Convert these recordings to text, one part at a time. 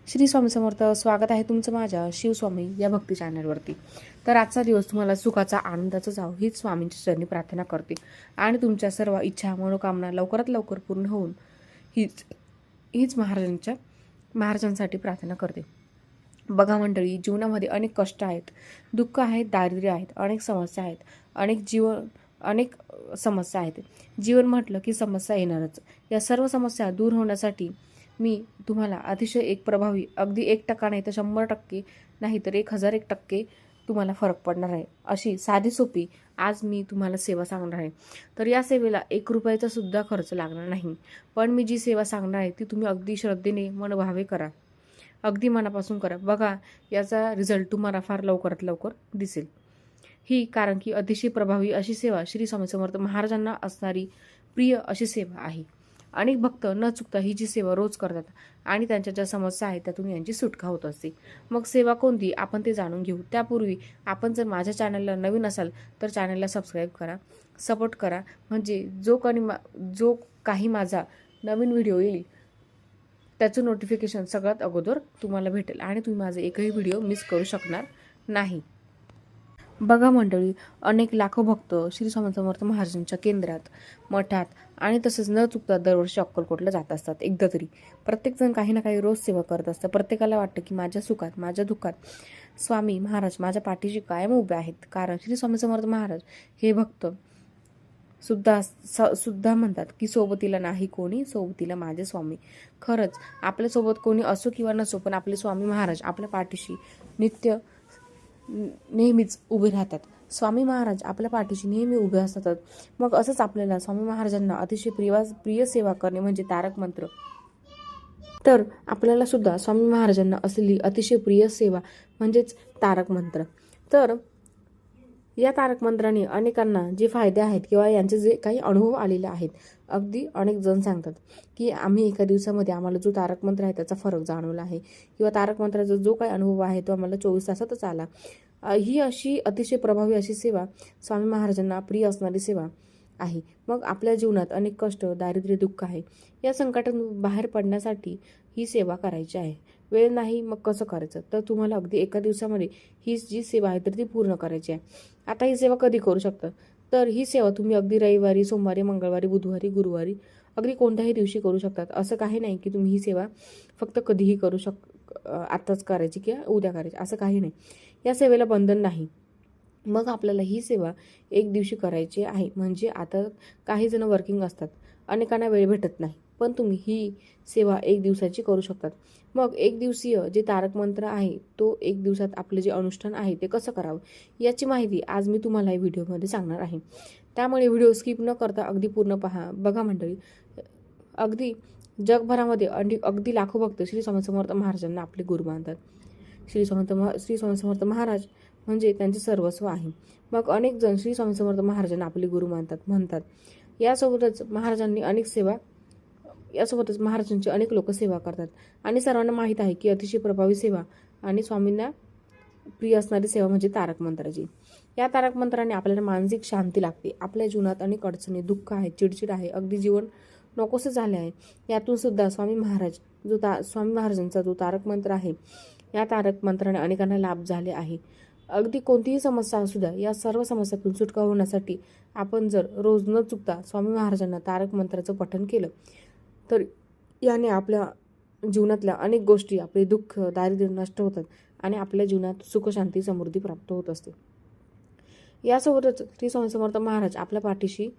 श्री स्वामी समर्थ. स्वागत आहे तुमचं माझ्या शिवस्वामी या भक्ती चॅनलवरती. तर आजचा दिवस तुम्हाला सुखाचा, आनंदाचा जावो हीच स्वामींची चरणी प्रार्थना करते आणि तुमच्या सर्व इच्छा, मनोकामना लवकरात लवकर पूर्ण होऊन हीच हीच महाराजांसाठी प्रार्थना करते. बघा मंडळी, जीवनामध्ये अनेक कष्ट आहेत, दुःख आहेत, दारिद्र्य आहेत, अनेक समस्या आहेत, अनेक समस्या आहेत. जीवन म्हटलं की समस्या येणारच. या सर्व समस्या दूर होण्यासाठी मी तुम्हाला अतिशय एक प्रभावी, अगदी 1% नाही तर 100% नाही तर 1001% तुम्हाला फरक पडणार आहे, अशी साधी सोपी आज मी तुम्हाला सेवा सांगणार आहे. तर या सेवेला 1 रुपयाचा सुद्धा खर्च लागणार नाही. पण मी जी सेवा सांगणार आहे ती तुम्ही अगदी श्रद्धेने मनभावे करा, अगदी मनापासून करा. बघा, याचा रिझल्ट तुम्हाला फार लवकरात लवकर दिसेल. ही कारण की अतिशय प्रभावी अशी सेवा श्री स्वामी समर्थ महाराजांना असणारी प्रिय अशी सेवा आहे. अनेक भक्त न चुकता ही जी सेवा रोज करतात आणि त्यांच्या ज्या समस्या आहेत त्यातून यांची सुटका होत असते. मग सेवा कोणती आपण ते जाणून घेऊ. त्यापूर्वी आपण जर माझ्या चॅनलला नवीन असाल तर चॅनलला सबस्क्राईब करा, सपोर्ट करा, म्हणजे जो काही माझा नवीन व्हिडिओ येईल त्याचं नोटिफिकेशन सगळ्यात अगोदर तुम्हाला भेटेल आणि तुम्ही माझा एकही व्हिडिओ मिस करू शकणार नाही. बघा मंडळी, अनेक लाखो भक्त श्री स्वामी समर्थ महाराजांच्या केंद्रात, मठात आणि तसंच न चुकता दरवर्षी अक्कलकोटला जात असतात. एकदा तरी प्रत्येकजण काही ना काही रोज सेवा करत असतं. प्रत्येकाला वाटतं की माझ्या सुखात, माझ्या दुःखात स्वामी महाराज माझ्या पाठीशी कायम उभे आहेत. कारण श्री स्वामी समर्थ महाराज हे भक्त सुद्धा म्हणतात की सोबतीला नाही कोणी, सोबतीला माझे स्वामी. खरंच आपल्यासोबत कोणी असो किंवा नसो, पण आपले स्वामी महाराज आपल्या पाठीशी नेहमीच उभे राहतात. स्वामी महाराज आपल्या पाठीशी नेहमी उभे असतात. मग असंच आपल्याला स्वामी महाराजांना अतिशय प्रिय सेवा करणे म्हणजे तारक मंत्र. तर आपल्याला सुद्धा स्वामी महाराजांना असलेली अतिशय प्रिय सेवा म्हणजेच तारक मंत्र. तर या तारक मंत्राने अनेकांना जे फायदे आहेत किंवा यांचे जे काही अनुभव आलेले आहेत, अगदी अनेक जण सांगतात की आम्ही एका दिवसामध्ये आम्हाला जो तारक मंत्र आहे त्याचा फरक जाणवला आहे किंवा तारक मंत्राचा जो काही अनुभव आहे तो आम्हाला 24 तासातच आला. ही अशी अतिशय प्रभावी अशी सेवा, स्वामी महाराजांना प्रिय असणारी सेवा आहे. मग आपल्या जीवनात अनेक कष्ट, दारिद्र्य, दुःख आहे, या संकटातून बाहेर पडण्यासाठी ही सेवा करायची आहे. वेळ नाही मग कसं करायचं, तर तुम्हाला अगदी एका दिवसामध्ये ही जी सेवा आहे तर ती पूर्ण करायची आहे. आता ही सेवा कधी करू शकता, तर ही सेवा तुम्ही अगदी रविवारी, सोमवारी, मंगळवारी, बुधवारी, गुरुवारी अगदी कोणत्याही दिवशी करू शकतात. असं काही नाही की तुम्ही ही सेवा फक्त कधीही करू आताच करायची किंवा उद्या करायची, असं काही नाही. या सेवेला बंधन नाही. मग आपल्याला ही सेवा एक दिवशी करायची आहे. म्हणजे आता काही जण वर्किंग असतात, अनेकांना वेळ भेटत नाही, पण तुम्ही ही सेवा एक दिवसाची करू शकतात. मग एक दिवसीय जे तारक मंत्र आहे तो एक दिवसात आपलं जे अनुष्ठान आहे ते कसं करावं याची माहिती आज मी तुम्हाला या व्हिडिओमध्ये सांगणार आहे. त्यामुळे व्हिडिओ स्किप न करता अगदी पूर्ण पहा. बघा मंडळी, अगदी जगभरामध्ये अगदी लाखो भक्त श्री स्वामी समर्थ महाराजांना आपले गुरु मानतात. श्री स्वामी समर्थ महाराज म्हणजे त्यांचे सर्वस्व आहे. मग अनेक जण श्री स्वामी समर्थ महाराजांना आपले गुरु म्हणतात. यासोबतच महाराजांची अनेक लोक सेवा करतात आणि सर्वांना माहीत आहे की अतिशय प्रभावी सेवा आणि स्वामींना प्रिय असणारी सेवा म्हणजे तारक मंत्राची. या तारक मंत्राने आपल्याला मानसिक शांती लागते. आपल्या जीवनात अनेक अडचणी, दुःख आहे, चिडचिड आहे, अगदी जीवन नकोसे झाले आहे, यातून सुद्धा स्वामी महाराजांचा जो तारक मंत्र आहे, या तारक मंत्राने अनेकांना लाभ झाले आहे. अगदी कोणतीही समस्या असू द्या, या सर्व समस्यातून सुटका होण्यासाठी आपण जर रोज न चुकता स्वामी महाराजांना तारक मंत्राचं पठण केलं तर याने आपल्या जीवनातल्या अनेक गोष्टी, आपले दुःख, दारिद्र्य नष्ट होतात आणि आपल्या जीवनात सुख, शांती, समृद्धी प्राप्त होत असते. यासोबतच श्री स्वामी समर्थ महाराज आपल्या पाठीशी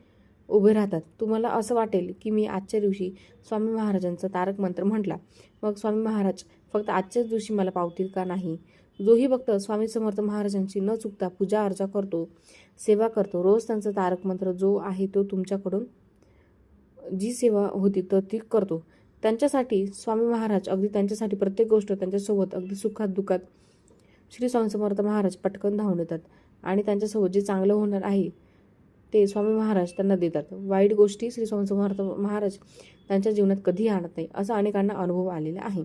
उभे राहतात. तुम्हाला असं वाटेल की मी आजच्या दिवशी स्वामी महाराजांचा तारक मंत्र म्हटला, मग स्वामी महाराज फक्त आजच्याच दिवशी मला पावतील का? नाही. जोही भक्त स्वामी समर्थ महाराजांची न चुकता पूजा अर्चा करतो, सेवा करतो, रोज त्यांचा तारक मंत्र जो आहे तो तुमच्याकडून जी सेवा होती तर ती करतो, त्यांच्यासाठी स्वामी महाराज अगदी त्यांच्यासाठी प्रत्येक गोष्ट त्यांच्यासोबत अगदी सुखात दुःखात श्री स्वामी समर्थ महाराज पटकन धावून येतात आणि त्यांच्यासोबत जे चांगलं होणार आहे ते स्वामी महाराज त्यांना देतात. वाईट गोष्टी श्री स्वामी समर्थ महाराज त्यांच्या जीवनात कधीही आणत नाही, असा अनेकांना अनुभव आलेला आहे.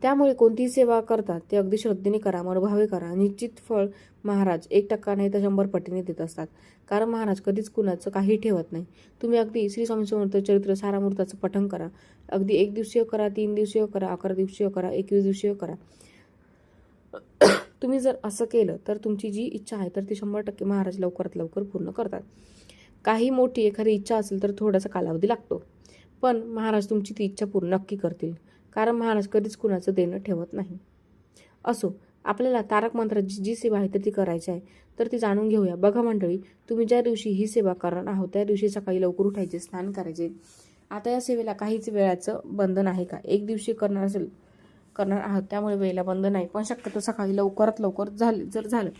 त्यामुळे कोणतीही सेवा करतात ते अगदी श्रद्धेने करा, मनोभावे करा. निश्चित फळ महाराज 1% नाही तर 100 पटीने देत असतात. कारण महाराज कधीच कुणाचं काही ठेवत नाही. तुम्ही अगदी श्री स्वामी समर्थ चरित्र सारामृताचं पठण करा. अगदी 1 दिवसीय करा, 3 दिवसीय करा, 11 दिवसीय करा, 21 दिवसीय करा. तुम्ही जर असं केलं तर तुमची जी इच्छा आहे तर ती 100% महाराज लवकरात लवकर पूर्ण करतात. काही मोठी एखादी इच्छा असेल तर थोडासा कालावधी लागतो, पण महाराज तुमची ती इच्छा पूर्ण नक्की करतील. कारण महाराज कधीच कुणाचं देणं ठेवत नाही. असो, आपल्याला तारक मंत्राची जी सेवा आहे तर ती करायची आहे, तर ती जाणून घेऊया. बघा मंडळी, तुम्ही ज्या दिवशी ही सेवा करणार आहोत त्या दिवशी सकाळी लवकर उठायचे, स्नान करायचे. आता या सेवेला काहीच वेळाचं बंधन आहे का? 1 दिवशी करणार आहोत त्यामुळे वेळेला बंधन नाही, पण शक्यतो सकाळी लवकरात लवकर जर झालं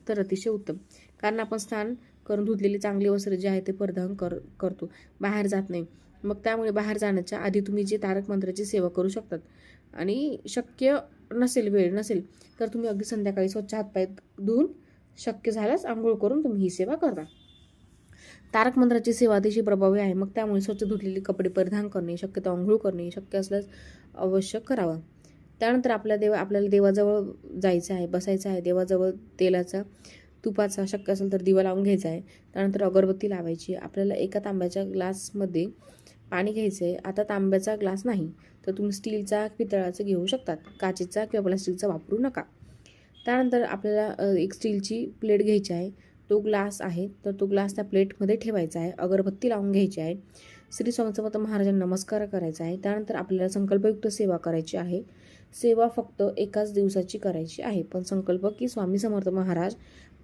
तर अतिशय उत्तम. कारण आपण स्नान करून धुतलेली चांगली वस्त्र जे आहे ते परिधान करतो, बाहेर जात नाही. मग त्यामुळे बाहेर जाण्याच्या आधी तुम्ही जे तारक मंत्राची सेवा करू शकतात. आणि शक्य नसेल, वेळ नसेल तर तुम्ही अगदी संध्याकाळी स्वच्छ हातपाय धुवून शक्य झाल्यास आंघोळ करून तुम्ही ही सेवा करता. तारक मंत्राची सेवा अतिशय प्रभावी आहे. मग त्यामुळे स्वच्छ धुतलेले कपडे परिधान करणे, शक्यतो आंघोळ करणे शक्य असल्यास अवश्य करावा. त्यानंतर आपल्याला देवाजवळ जायचं आहे, बसायचं आहे. देवाजवळ तेलाचा, तुपाचा शक्य असेल तर दिवा लावून घ्यायचा आहे. त्यानंतर अगरबत्ती लावायची. आपल्याला एका तांब्याच्या ग्लासमध्ये पाणी घ्यायचं आहे. आता तांब्याचा ग्लास नाही तर तुम्ही स्टीलचा, पितळाचा घेऊ शकतात. काचेचा किंवा प्लास्टिकचा वापरू नका. त्यानंतर आपल्याला एक स्टीलची प्लेट घ्यायची आहे. तो ग्लास आहे तर तो ग्लास त्या प्लेटमध्ये ठेवायचा आहे. अगरबत्ती लावून घ्यायची आहे. श्री स्वामी समर्थ महाराजांना नमस्कार करायचा आहे. त्यानंतर आपल्याला संकल्पयुक्त सेवा करायची आहे. सेवा फक्त एकाच दिवसाची करायची आहे, पण संकल्प की स्वामी समर्थ महाराज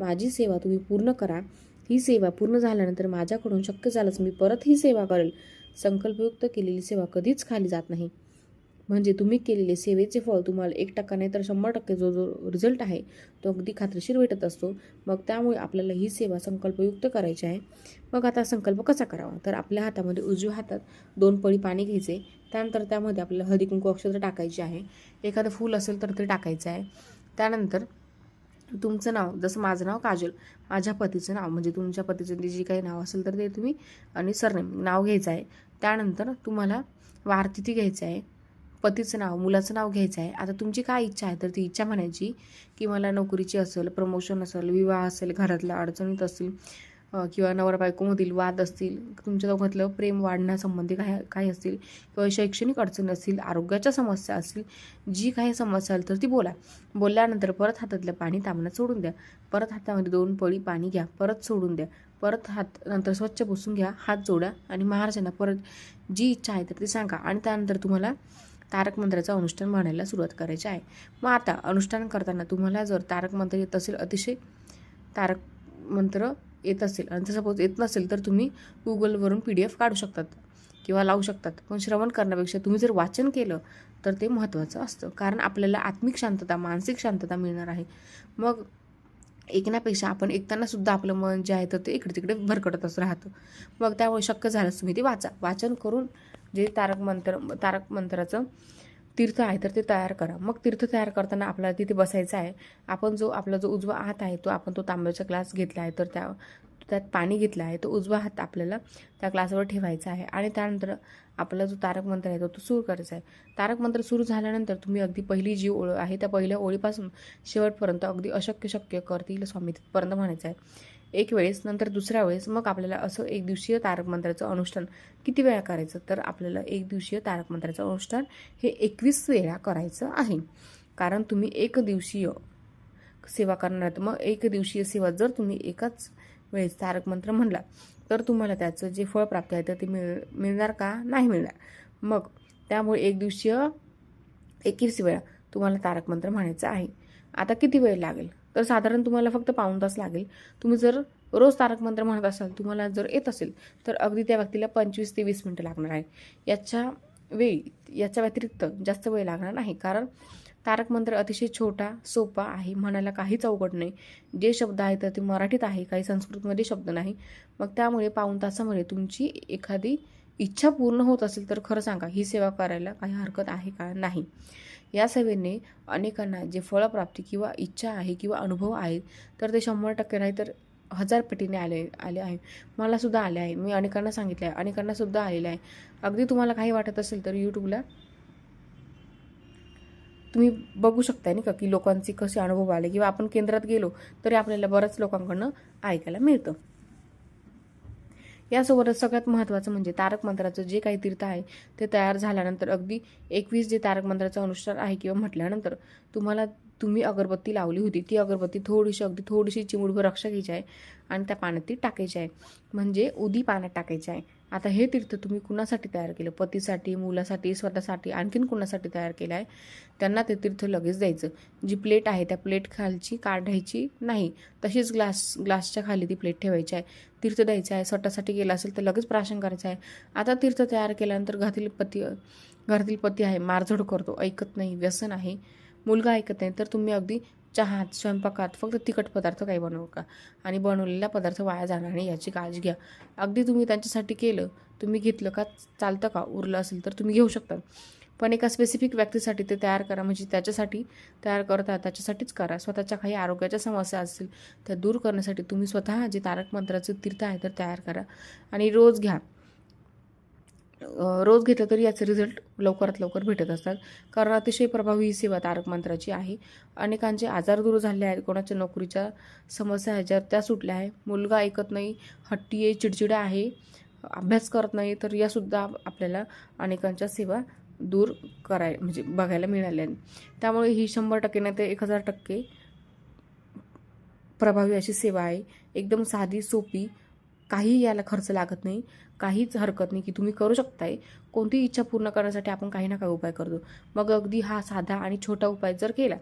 माझी सेवा तुम्ही पूर्ण करा. ही सेवा पूर्ण झाल्यानंतर माझ्याकडून शक्य झालंच मी परत ही सेवा करेल. संकल्पयुक्त केलेली सेवा कधीच खाली जात नाही. म्हणजे तुम्ही केलेले सेवेचे फळ तुम्हाला 1% नाही तर 100% जो रिझल्ट आहे तो अगदी खात्रीशीर भेटत असतो. मग त्यामुळे आपल्याला ही सेवा संकल्पयुक्त करायची आहे. मग आता संकल्प कसा करावा? तर आपल्या हातामध्ये, उजव्या हातात 2 पळी पाणी घ्यायचे. त्यानंतर त्यामध्ये आपल्याला हळदी कुंकू अक्षता टाकायची आहे. एखादं फूल असेल तर ते टाकायचं आहे. त्यानंतर तुमचं नाव, जसं माझं नाव काजल, माझ्या पतीचं नाव म्हणजे तुमच्या पतीचं जे काही नाव असेल तर ते तुम्ही आणि सरनेम नाव घ्यायचं आहे. त्यानंतर तुम्हाला वारतिथी घ्यायचं आहे, पतीचं नाव, मुलाचं नाव घ्यायचं आहे. आता तुमची काय इच्छा आहे तर ती इच्छा म्हणायची की मला नोकरीची असेल, प्रमोशन असेल, विवाह असेल, घरातल्या अडचणीत असतील किंवा नवरा बायकोमधील वाद असतील, तुमच्या दोघातलं प्रेम वाढण्यासंबंधी काही असतील किंवा शैक्षणिक अडचणी असतील, आरोग्याच्या समस्या असतील, जी काही समस्या असेल तर ती बोला. बोलल्यानंतर परत हातातलं पाणी तांब्यात सोडून द्या. परत हातामध्ये 2 पळी पाणी घ्या, परत सोडून द्या. परत हात नंतर स्वच्छ पुसून घ्या, हात जोडा आणि महाराजांना परत जी इच्छा आहे तर ती सांगा. आणि त्यानंतर तुम्हाला तारक मंत्राचं अनुष्ठान म्हणायला सुरुवात करायची आहे. मग आता अनुष्ठान करताना तुम्हाला जर तारक मंत्र येत असेल, अतिशय तारक मंत्र येत असेल आणि सपोज येत नसेल तर तुम्ही गुगलवरून PDF काढू शकतात किंवा लावू शकतात. पण श्रवण करण्यापेक्षा तुम्ही जर वाचन केलं तर ते महत्त्वाचं असतं. कारण आपल्याला आत्मिक शांतता, मानसिक शांतता मिळणार आहे. मग ऐकण्यापेक्षा आपण ऐकताना सुद्धा आपलं मन जे आहे तर ते इकडे तिकडे भरकटतच राहतं. मग त्यामुळे शक्य झाल्यास तुम्ही ते वाचन करून जे तारक मंत्राचं तीर्थ आहे तर ते तयार करा. मग तीर्थ तयार करताना आपल्याला तिथे बसायचं आहे. आपला जो उजवा हात आहे आपण तो तांब्याचा ग्लास घेतला आहे तर त्यात पाणी घेतलं आहे. तो उजवा हात आपल्याला त्या ग्लासवर ठेवायचा आहे आणि त्यानंतर आपला जो तारक मंत्र आहे तो सुरू करायचा आहे. तारक मंत्र सुरू झाल्यानंतर तुम्ही अगदी पहिली जी ओळ आहे त्या पहिल्या ओळीपासून शेवटपर्यंत अगदी शक्य करतील स्वामी तिथपर्यंत म्हणायचं आहे एक वेळेस. नंतर दुसऱ्या वेळेस मग आपल्याला असं 1 दिवसीय तारक मंत्राचं अनुष्ठान किती वेळा करायचं तर आपल्याला 1 दिवसीय तारक मंत्राचं अनुष्ठान हे 21 वेळा करायचं आहे. कारण तुम्ही 1 दिवसीय सेवा करणार, मग 1 दिवसीय सेवा जर तुम्ही एकाच वेळेस तारक मंत्र म्हणला तर तुम्हाला त्याचं जे फळ प्राप्त आहे तर ते मिळणार का? नाही मिळणार. मग त्यामुळे 1 दिवसीय 21 वेळा तुम्हाला तारक मंत्र म्हणायचं आहे. आता किती वेळ लागेल तर साधारण तुम्हाला फक्त पाऊण तास लागेल. तुम्ही जर रोज तारक मंत्र म्हणत असाल, तुम्हाला जर येत असेल तर अगदी त्या व्यक्तीला 25 ते 20 मिनिटं लागणार आहे. याच्या व्यतिरिक्त जास्त वेळ लागणार नाही. कारण तारक मंत्र अतिशय छोटा, सोपा आहे, म्हणायला काहीच अवघड नाही. जे शब्द आहेत तर ते मराठीत आहे, काही संस्कृतमध्ये शब्द नाही. मग त्यामुळे पाऊण तासामध्ये तुमची एखादी इच्छा पूर्ण होत असेल तर खरं सांगा, ही सेवा करायला काही हरकत आहे का? नाही. या सेवेने अनेकांना जे फळप्राप्ती किंवा इच्छा आहे किंवा अनुभव आहेत तर ते 100% नाही तर 1000 पटीने आले आहे. मला सुद्धा आले आहे. मी अनेकांना सांगितलं आहे, अनेकांना सुद्धा आलेलं आहे. अगदी तुम्हाला काही वाटत असेल तर यूट्यूबला तुम्ही बघू शकताय नाही का की लोकांचे कसे अनुभव आले, किंवा आपण केंद्रात गेलो तरी आपल्याला बऱ्याच लोकांकडनं ऐकायला मिळतं. यासोबतच सगळ्यात महत्त्वाचं म्हणजे तारक मंत्राचं जे काही तीर्थ आहे ते तयार झाल्यानंतर अगदी 21 जे तारक मंत्राचं अनुष्ठान आहे किंवा म्हटल्यानंतर तुम्ही अगरबत्ती लावली होती, ती अगरबत्ती अगदी थोडीशी चिमूटभर रक्षा घ्यायची आहे आणि त्या पाण्यात ती टाकायची आहे, म्हणजे उदी पाण्यात टाकायची आहे. आता हे तीर्थ तुम्ही कुणासाठी तयार केलं, पतीसाठी, मुलासाठी, स्वतःसाठी, आणखीन कुणासाठी तयार केलं आहे, त्यांना ते तीर्थ लगेच द्यायचं. जी प्लेट आहे त्या प्लेट खालची काढायची नाही, तशीच ग्लासच्या खाली ती प्लेट ठेवायची आहे. तीर्थ द्यायचं आहे. स्वतःसाठी गेला असेल तर लगेच प्राशन करायचं आहे. आता तीर्थ तयार केल्यानंतर घरातील पती आहे मारझोड करतो, ऐकत नाही, व्यसन आहे, मुलगा ऐकत नाही, तर तुम्ही अगदी चहात, स्वयंपाकात फक्त तिखट पदार्थ काही बनवू का, आणि बनवलेला पदार्थ वाया जाणार नाही याची काळजी घ्या. अगदी तुम्ही त्यांच्यासाठी केलं, तुम्ही घेतलं का चालतं का, उरलं असेल तर तुम्ही घेऊ शकता, पण एका स्पेसिफिक व्यक्तीसाठी ते तयार करा, म्हणजे त्याच्यासाठी तयार करता त्याच्यासाठीच करा. स्वतःच्या काही आरोग्याच्या समस्या असतील त्या दूर करण्यासाठी तुम्ही स्वतः जे तारक मंत्राचे तीर्थ आहे तर तयार करा आणि रोज घ्या. रोज घेतलं तरी याचे रिझल्ट लवकरात लवकर भेटत असतात, कारण अतिशय प्रभावी ही सेवा तारक मंत्राची आहे. अनेकांचे आजार दूर झाले आहेत, कोणाच्या नोकरीच्या समस्या ह्याच्यावर त्या सुटल्या आहे, मुलगा ऐकत नाही, हट्टी आहे, चिडचिडा आहे, अभ्यास करत नाही, तर यासुद्धा आपल्याला अनेकांच्या सेवा दूर म्हणजे बघायला मिळाल्या. त्यामुळे ही 100% नाही तर 1000% प्रभावी अशी सेवा आहे. एकदम साधी, सोपी, काही याला खर्च लागत नाही, काहीच हरकत नाही की तुम्ही करू शकताय. कोणतीही इच्छा पूर्ण करण्यासाठी आपण काही ना काही उपाय करतो. मग अगदी हा साधा आणि छोटा उपाय जर केला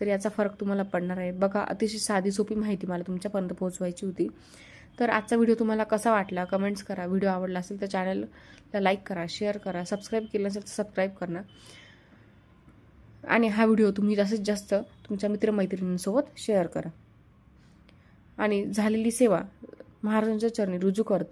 तर याचा फरक तुम्हाला पडणार आहे. बघा, अतिशय साधी सोपी माहिती मला तुमच्यापर्यंत पोहोचवायची होती. तर आजचा व्हिडिओ तुम्हाला कसा वाटला कमेंट्स करा. व्हिडिओ आवडला असेल तर चॅनलला लाईक करा, शेअर करा, सबस्क्राईब केलं नसेल तर सबस्क्राईब करा. आणि हा व्हिडिओ तुम्ही जास्तीत जास्त तुमच्या मित्रमैत्रिणींसोबत शेअर करा. आणि झालेली सेवा महाराजांच्या चरणी रुजू करते.